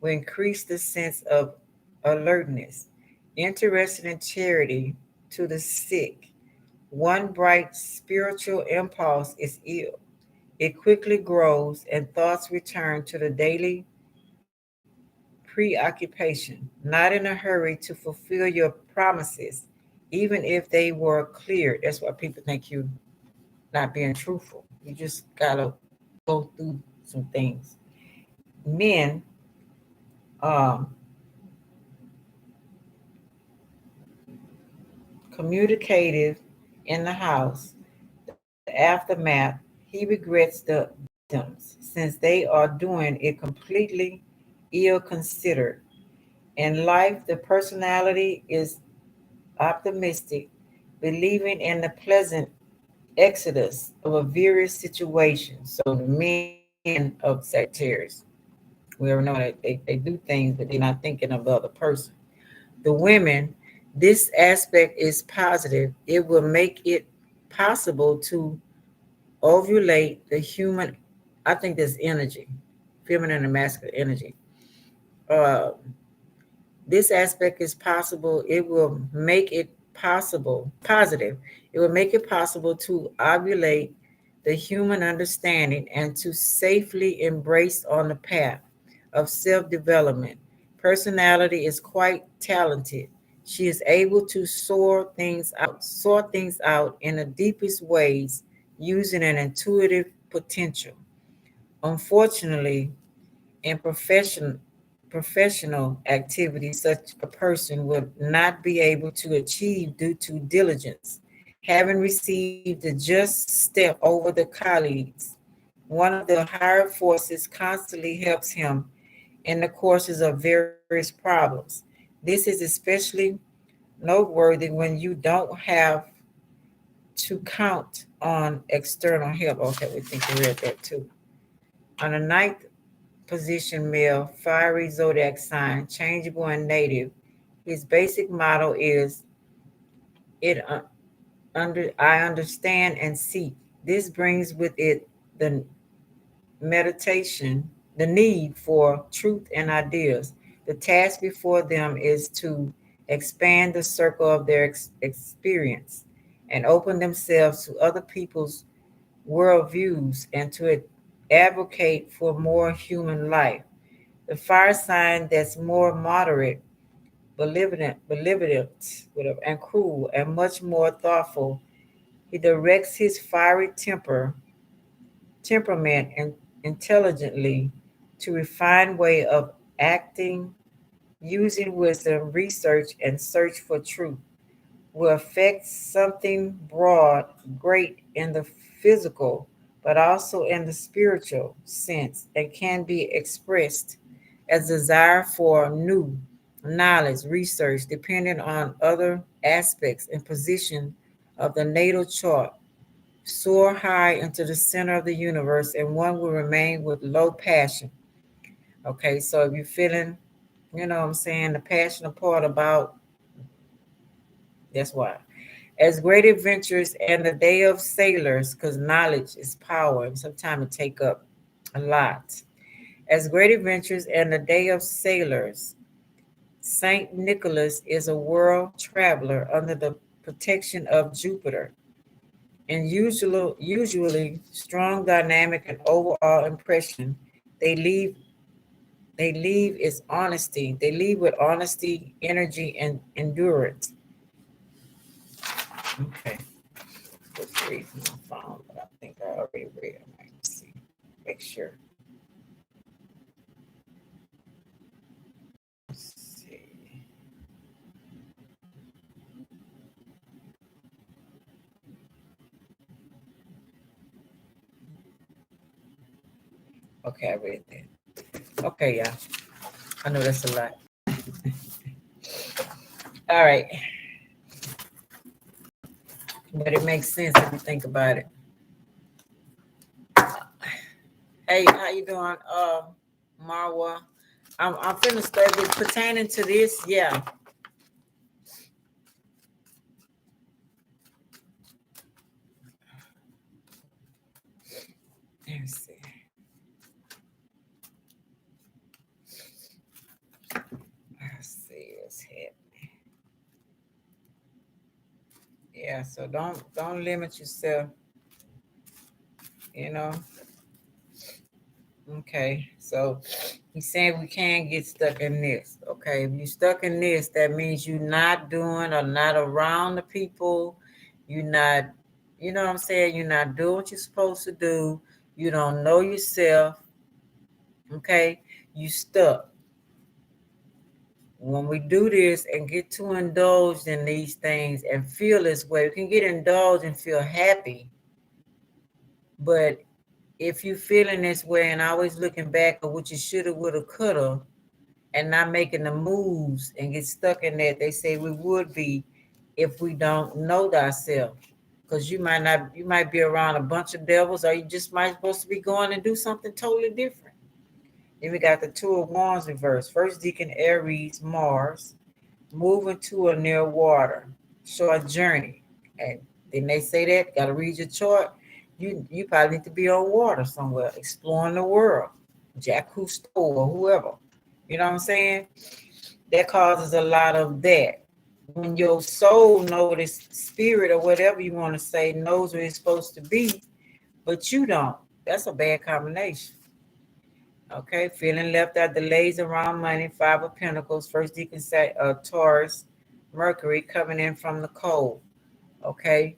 will increase the sense of alertness, interested in charity to the sick. One bright spiritual impulse is ill. It quickly grows, and thoughts return to the daily preoccupation, not in a hurry to fulfill your promises, even if they were clear. That's why people think you not being truthful. You just gotta go through some things. Men, um, communicative in the house, the aftermath, he regrets the victims since they are doing it completely ill considered. In life, the personality is optimistic, believing in the pleasant exodus of a various situations. So the men of Sagittarius, we already know that they do things, but they're not thinking of the other person. The women, this aspect is positive. It will make it possible to ovulate the human, I think there's energy, feminine and masculine energy. Uh, this aspect is possible. It will make it possible, positive. It will make it possible to ovulate the human understanding and to safely embrace on the path of self development. Personality is quite talented. She is able to sort things out in the deepest ways using an intuitive potential. Unfortunately, in professional activity, such a person would not be able to achieve due to diligence, having received a just step over the colleagues. One of the higher forces constantly helps him in the courses of various problems. This is especially noteworthy when you don't have to count on external help. Okay, we think we read that too. On the ninth position, male, fiery zodiac sign, changeable and native. His basic motto is it I understand and seek. This brings with it the meditation, the need for truth and ideas. The task before them is to expand the circle of their experience and open themselves to other people's worldviews and to advocate for more human life. The fire sign that's more moderate, benevolent, and cruel, and much more thoughtful. He directs his fiery temperament and intelligently to refine way of acting, using wisdom, research, and search for truth. Will affect something broad, great in the physical, but also in the spiritual sense, and can be expressed as desire for new knowledge, research, depending on other aspects and position of the natal chart. Soar high into the center of the universe, and one will remain with low passion. Okay, so if you're feeling, you know what I'm saying, the passionate part about, that's why. As great adventures and the day of sailors, because knowledge is power, and sometimes it take up a lot. As great adventures and the day of sailors, Saint Nicholas is a world traveler under the protection of Jupiter, and usually strong, dynamic, and overall impression. They leave they leave is honesty. They leave with honesty, energy, and endurance. Okay. Let's read from my phone, but I think I already read. I might see. Make sure. Let's see. Okay, I read that. Okay, yeah. I know that's a lot. All right. But it makes sense if you think about it. Hey, how you doing, Marwa? I'm finna start with pertaining to this. Yeah. Let's see. Let's see what's happening. Yeah, so don't limit yourself, you know. Okay, so he's saying we can't get stuck in this. Okay, if you're stuck in this, that means you're not doing or not around the people. You're not, you know what I'm saying? You're not doing what you're supposed to do. You don't know yourself. Okay, you stuck. When we do this and get too indulged in these things and feel this way, we can get indulged and feel happy. But if you're feeling this way and always looking back at what you shoulda, woulda, coulda, and not making the moves and get stuck in that, they say we would be if we don't know thyself. Because you might be around a bunch of devils, or you just might supposed to be going and do something totally different. Then we got the Two of Wands reversed. First Deacon Aries, Mars, moving to or near water, short journey. And then they say that, gotta read your chart. You probably need to be on water somewhere, exploring the world. Jacques Cousteau or whoever. You know what I'm saying? That causes a lot of that. When your soul knows its spirit or whatever you want to say, knows where it's supposed to be, but you don't. That's a bad combination. Okay, feeling left out, delays around money, Five of Pentacles, first deacon say Taurus, Mercury coming in from the cold. Okay,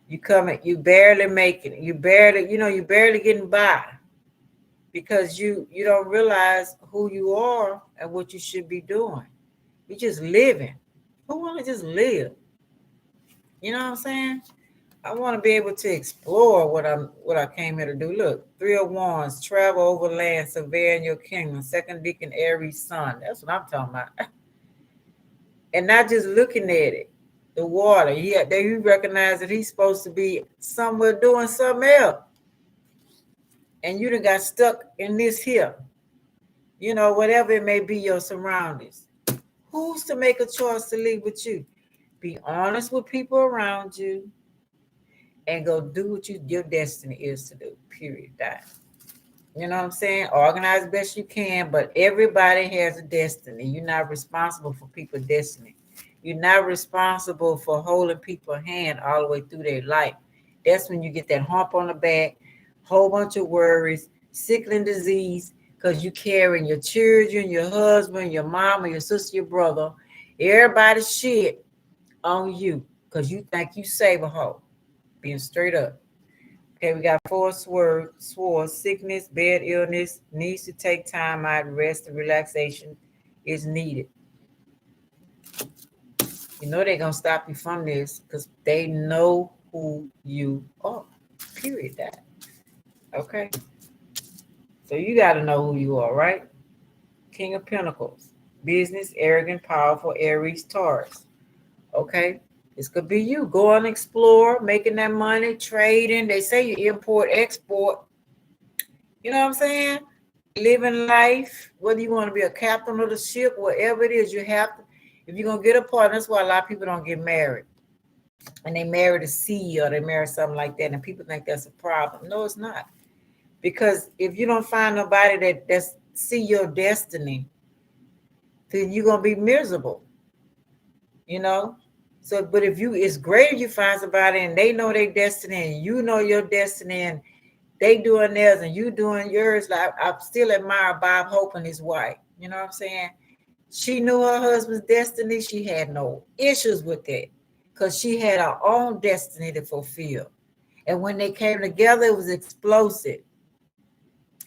you barely making it. You barely getting by because you don't realize who you are and what you should be doing. You're just living. Who want to just live? You know what I'm saying? I want to be able to explore what I came here to do. Look, Three of Wands, travel over land, surveying your kingdom. Second deacon Aries sun. That's what I'm talking about. And not just looking at it. The water. Yeah, there you recognize that he's supposed to be somewhere doing something else. And you done got stuck in this here. Whatever it may be, your surroundings. Who's to make a choice to leave with you? Be honest with people around you and go do what your destiny is to do. Period. That. You know what I'm saying? Organize best you can, but everybody has a destiny. You're not responsible for people's destiny. You're not responsible for holding people's hand all the way through their life. That's when you get that hump on the back, whole bunch of worries, sickling disease, because you carrying your children, your husband, your mama, your sister, your brother, everybody's shit on you because you think you save a hoe. Being straight up. Okay, we got four swords, sickness, bed illness, needs to take time out, rest and relaxation is needed. They're going to stop you from this because they know who you are. Period. That. Okay. So you got to know who you are, right? King of Pentacles, business, arrogant, powerful, Aries, Taurus. Okay. This could be you. Go and explore, making that money, trading. They say you import, export. You know what I'm saying? Living life, whether you want to be a captain of the ship, whatever it is, you have to. If you're going to get a partner, that's why a lot of people don't get married. And they marry the sea or they marry something like that. And people think that's a problem. No, it's not. Because if you don't find nobody that's see your destiny, then you're going to be miserable. So, but it's great if you find somebody and they know their destiny and you know your destiny and they doing theirs and you doing yours. Like I still admire Bob Hope and his wife. You know what I'm saying? She knew her husband's destiny. She had no issues with it because she had her own destiny to fulfill. And when they came together, it was explosive.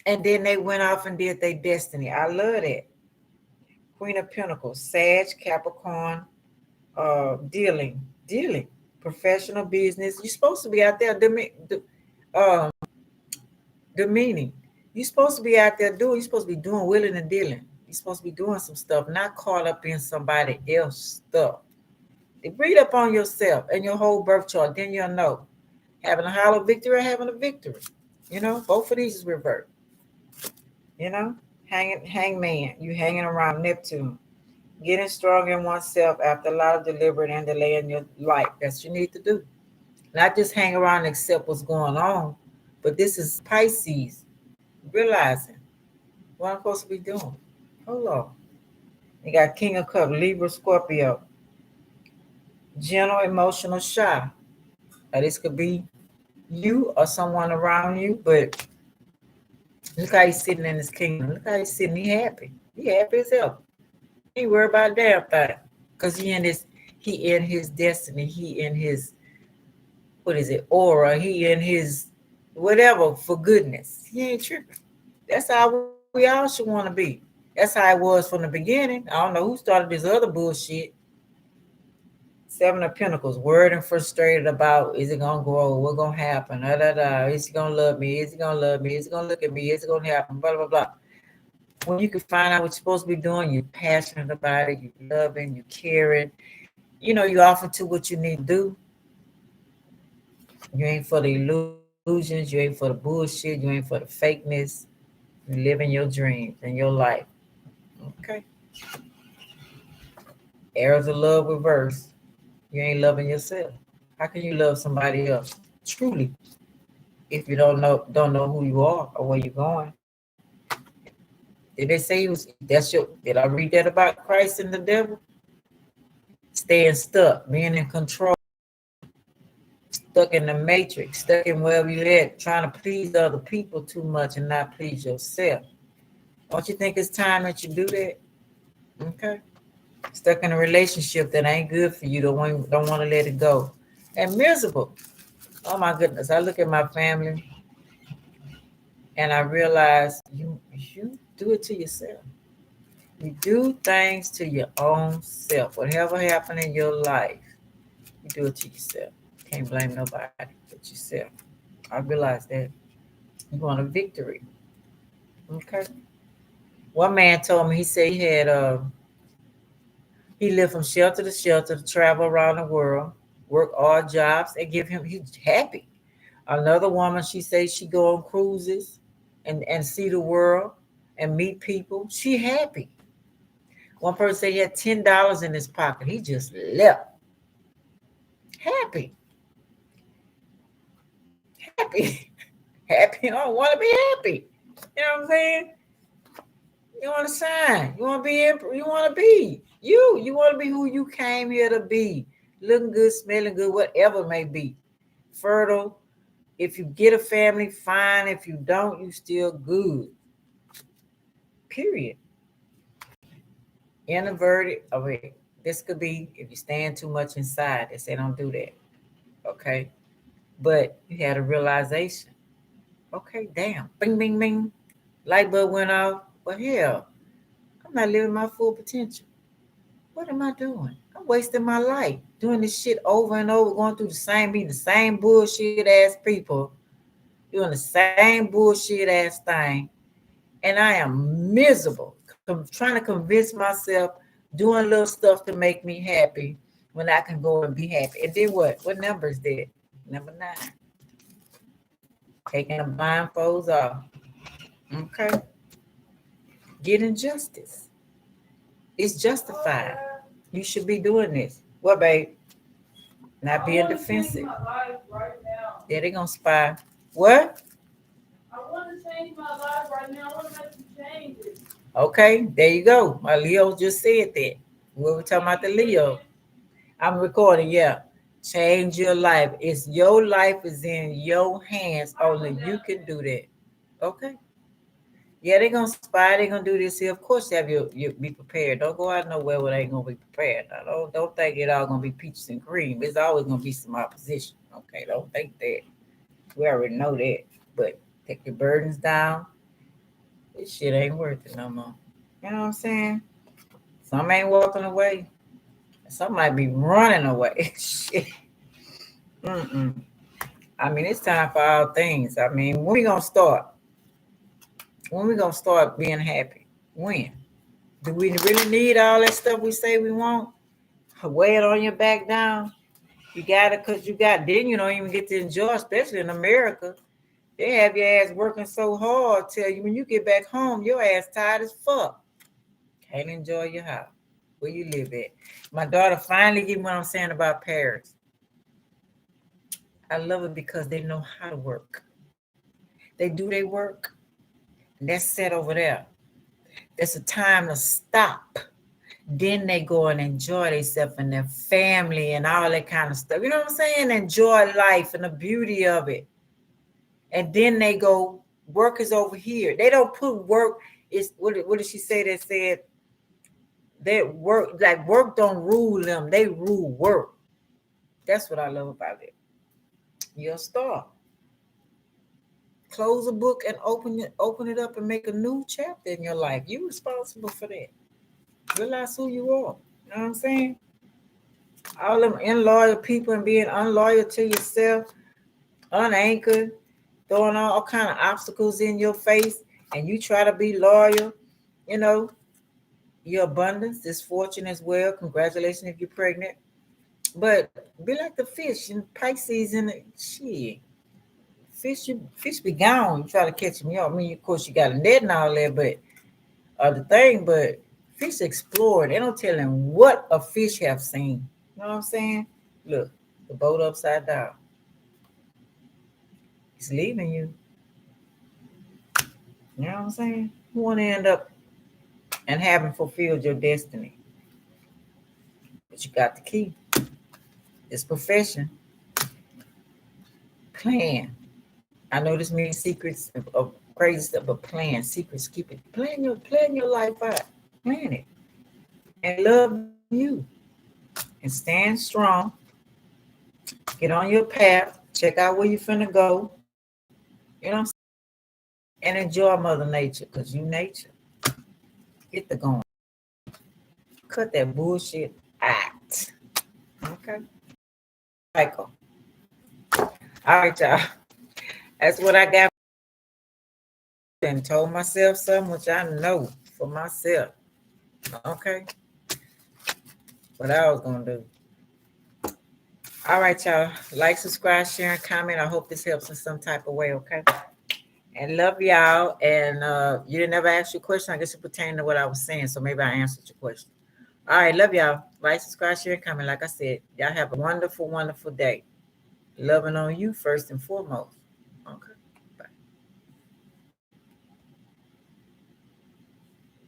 And then they went off and did their destiny. I love that. Queen of Pentacles, Sag, Capricorn, dealing, professional business. You're supposed to be out there demeaning. You're supposed to be out there you're supposed to be doing willing and dealing. You're supposed to be doing some stuff, not caught up in somebody else's stuff. Read up on yourself and your whole birth chart, then you'll know. Having a hollow victory or having a victory. Both of these is reversed. Hangman, you hanging around Neptune. Getting strong in oneself after a lot of deliberate and delay in your life. That's what you need to do. Not just hang around and accept what's going on, but this is Pisces. Realizing what I'm supposed to be doing. Hold on. You got King of Cups, Libra, Scorpio. Gentle, emotional, shy. Now, this could be you or someone around you, but Look how he's sitting in his kingdom. Look how he's sitting. He happy. He happy as hell. He ain't worried about a damn thing. Cause he in his destiny. He in his, what is it, aura. He in his whatever for goodness. He ain't tripping. That's how we all should want to be. That's how it was from the beginning. I don't know who started this other bullshit. Seven of Pentacles, worried and frustrated about, is it gonna grow? What gonna happen? Da, da, da. Is he gonna love me? Is he gonna love me? Is he gonna look at me? Is it gonna happen? Blah blah blah. When you can find out what you're supposed to be doing, you're passionate about it, you're loving, you're caring. You know, you offer to what you need to do. You ain't for the illusions, you ain't for the bullshit, you ain't for the fakeness. You're living your dreams and your life. Okay. Arrows of love reverse. You ain't loving yourself. How can you love somebody else truly if you don't know who you are or where you're going? Did they say he was? That's your. Did I read that about Christ and the devil? Staying stuck, being in control, stuck in the matrix, stuck in wherever you're at, trying to please other people too much and not please yourself. Don't you think it's time that you do that? Okay. Stuck in a relationship that ain't good for you, don't want to let it go. And miserable. Oh my goodness. I look at my family and I realize you do it to yourself. You do things to your own self. Whatever happened in your life, you do it to yourself. Can't blame nobody but yourself. I realize that. You want a victory. Okay. One man told me, he said he lived from shelter to shelter to travel around the world, work odd jobs, and he's happy. Another woman, she says she go on cruises and see the world and meet people. She happy. One person said he had $10 in his pocket. He just left. Happy. Happy. Happy. I don't want to be happy. You know what I'm saying? You want to shine. You want to be. You want to be you. You want to be who you came here to be. Looking good, smelling good, whatever it may be. Fertile. If you get a family, fine. If you don't, you still good. Period. Introverted. Okay. This could be if you stand too much inside. They say don't do that. Okay. But you had a realization. Okay, damn. Bing, bing, bing. Light bulb went off. Well, hell, I'm not living my full potential. What am I doing? I'm wasting my life doing this shit over and over, going through meeting the same bullshit ass people, doing the same bullshit ass thing. And I am miserable, trying to convince myself, doing little stuff to make me happy when I can go and be happy. And then what? What number is that? Number 9. Taking the blindfolds off. Okay. Getting justice. It's justified. You should be doing this. What, babe? Not being defensive. Right, yeah, they're going to spy. What? I want to change my life right now. I want to make some changes. Okay, there you go. My Leo just said that. We were talking about the Leo. I'm recording, yeah. Change your life. It's your life is in your hands. Only you can do that. Okay. Yeah, they're gonna spy. They're gonna do this here. Of course, you have you be prepared. Don't go out nowhere where they ain't gonna be prepared. Now, don't think it all gonna be peaches and cream. There's always gonna be some opposition. Okay, don't think that. We already know that. But take your burdens down. This shit ain't worth it no more. You know what I'm saying? Some ain't walking away. Some might be running away. Shit. Mm-mm. I mean, it's time for all things. I mean, when we gonna start? When we gonna start being happy? When? Do we really need all that stuff we say we want? Weigh it on your back down. You got it because you got. Then you don't even get to enjoy, especially in America. They have your ass working so hard. Tell you when you get back home, your ass tired as fuck. Can't enjoy your house where you live at. My daughter finally getting what I'm saying about Paris. I love it because they know how to work. They do their work. And that's set over there. There's a time to stop. Then they go and enjoy themselves and their family and all that kind of stuff. You know what I'm saying? Enjoy life and the beauty of it. And then they go Work is over here. They don't put work. Is what did she say that said that work don't rule them. They rule work. That's what I love about it. You're a star. Close a book and open it up and make a new chapter in your life. You're responsible for that. Realize who you are. You know what I'm saying? All them unloyal people and being unloyal to yourself, unanchored, throwing all kind of obstacles in your face, and you try to be loyal, you know, your abundance, this fortune as well. Congratulations if you're pregnant. But be like the fish in Pisces and shit. Fish be gone. You try to catch me up. I mean, of course, you got a net and all that, but but fish explore. They don't tell them what a fish have seen. You know what I'm saying? Look, the boat upside down. It's leaving you. You know what I'm saying? You want to end up and having fulfilled your destiny. But you got the key. It's profession. Plan. I know this means secrets of crazy stuff, but plan, secrets, keep it. Plan your life out. Plan it. And love you. And stand strong. Get on your path. Check out where you're finna go. You know what I'm saying? And enjoy Mother Nature, because you nature. Get the going. Cut that bullshit out. Okay? Cycle. All right, y'all. That's what I got and told myself something which I know for myself. Okay? What I was going to do. All right, y'all. Like, subscribe, share, and comment. I hope this helps in some type of way, okay? And love y'all. And you didn't ever ask your question. I guess it pertained to what I was saying, so maybe I answered your question. All right, love y'all. Like, subscribe, share, and comment. Like I said, y'all have a wonderful, wonderful day. Loving on you first and foremost. Okay.